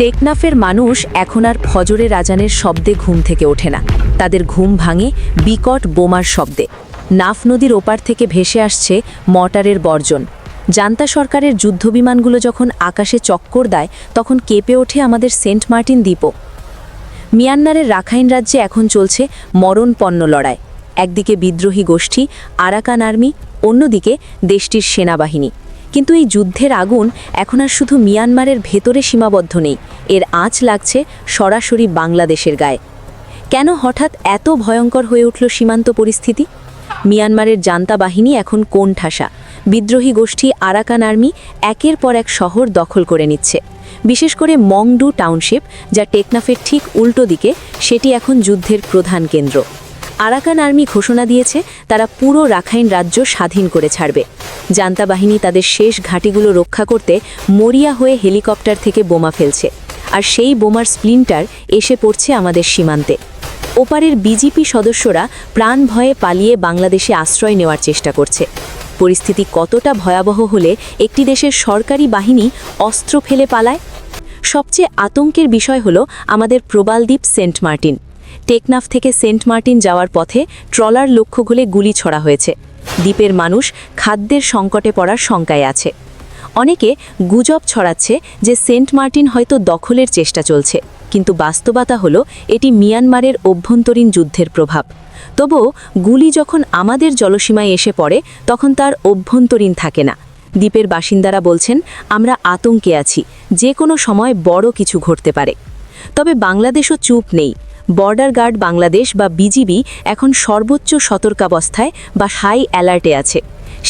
টেকনাফের মানুষ এখন আর ফজরের আজানের শব্দে ঘুম থেকে ওঠে না। তাদের ঘুম ভাঙে বিকট বোমার শব্দে। নাফ নদীর ওপার থেকে ভেসে আসছে মর্টারের বর্জন। জান্তা সরকারের যুদ্ধবিমানগুলো যখন আকাশে চক্কর দেয় তখন কেঁপে ওঠে আমাদের সেন্ট মার্টিন দ্বীপও। মিয়ানমারের রাখাইন রাজ্যে এখন চলছে মরণপন্ন লড়াই। একদিকে বিদ্রোহী গোষ্ঠী আরাকান আর্মি, অন্যদিকে দেশটির সেনাবাহিনী। কিন্তু এই যুদ্ধের আগুন এখন আর শুধু মিয়ানমারের ভেতরে সীমাবদ্ধ নেই, এর আঁচ লাগছে সরাসরি বাংলাদেশের গায়ে। কেন হঠাৎ এত ভয়ঙ্কর হয়ে উঠল সীমান্ত পরিস্থিতি? মিয়ানমারের জান্তা বাহিনী এখন কোণঠাসা। বিদ্রোহী গোষ্ঠী আরাকান আর্মি একের পর এক শহর দখল করে নিচ্ছে। বিশেষ করে মংডু টাউনশিপ, যা টেকনাফের ঠিক উল্টো দিকে, সেটি এখন যুদ্ধের প্রধান কেন্দ্র। আরাকান আর্মি ঘোষণা দিয়েছে তারা পুরো রাখাইন রাজ্য স্বাধীন করে ছাড়বে। জান্তা বাহিনী তাদের শেষ ঘাঁটিগুলো রক্ষা করতে মরিয়া হয়ে হেলিকপ্টার থেকে বোমা ফেলছে, আর সেই বোমার স্প্লিন্টার এসে পড়ছে আমাদের সীমান্তে। ওপারের বিজেপি সদস্যরা প্রাণ ভয়ে পালিয়ে বাংলাদেশে আশ্রয় নেওয়ার চেষ্টা করছে। পরিস্থিতি কতটা ভয়াবহ হলে একটি দেশের সরকারি বাহিনী অস্ত্র ফেলে পালায়? সবচেয়ে আতঙ্কের বিষয় হলো আমাদের প্রবালদ্বীপ সেন্ট মার্টিন। টেকনাফ থেকে সেন্ট মার্টিন যাওয়ার পথে ট্রলার লক্ষ্য করে গুলি ছড়া হয়েছে। দ্বীপের মানুষ খাদ্যের সংকটে পড়ার শঙ্কায় আছে। অনেকে গুজব ছড়াচ্ছে যে সেন্ট মার্টিন হয়তো দখলের চেষ্টা চলছে, কিন্তু বাস্তবতা হলো এটি মিয়ানমারের অভ্যন্তরীণ যুদ্ধের প্রভাব। তবুও গুলি যখন আমাদের জলসীমায় এসে পড়ে তখন তার অভ্যন্তরীণ থাকে না। দ্বীপের বাসিন্দারা বলছেন, আমরা আতঙ্কে আছি, যে কোনো সময় বড় কিছু ঘটতে পারে। তবে বাংলাদেশও চুপ নেই। বর্ডার গার্ড বাংলাদেশ বা বিজিবি এখন সর্বোচ্চ সতর্কাবস্থায় বা হাই অ্যালার্টে আছে।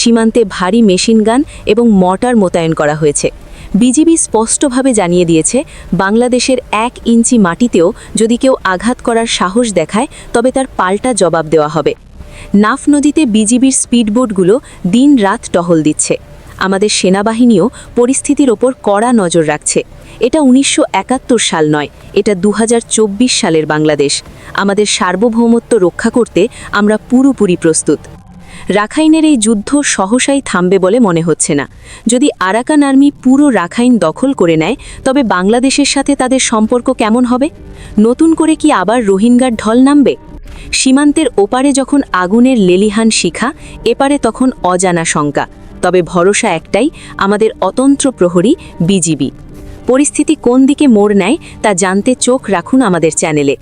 সীমান্তে ভারী মেশিনগান এবং মর্টার মোতায়েন করা হয়েছে। বিজিবি স্পষ্টভাবে জানিয়ে দিয়েছে, বাংলাদেশের 1 ইঞ্চি মাটিতেও যদি কেউ আঘাত করার সাহস দেখায় তবে তার পাল্টা জবাব দেওয়া হবে। নাফ নদীতে বিজিবির স্পিডবোটগুলো দিন-রাত টহল দিচ্ছে। আমাদের সেনাবাহিনীও পরিস্থিতির ওপর কড়া নজর রাখছে। এটা 1971 সাল নয়, এটা 2024 সালের বাংলাদেশ। আমাদের সার্বভৌমত্ব রক্ষা করতে আমরা পুরোপুরি প্রস্তুত। রাখাইনের এই যুদ্ধ সহসাই থামবে বলে মনে হচ্ছে না। যদি আরাকান আর্মি পুরো রাখাইন দখল করে নেয় তবে বাংলাদেশের সাথে তাদের সম্পর্ক কেমন হবে? নতুন করে কি আবার রোহিঙ্গার ঢল নামবে? সীমান্তের ওপারে যখন আগুনের লেলিহান শিখা, এপারে তখন অজানা শঙ্কা। তবে ভরসা একটাই, আমাদের অতন্ত্র প্রহরী বিজিবি। পরিস্থিতি কোন দিকে মোড় নেয় তা জানতে চোখ রাখুন আমাদের চ্যানেলে।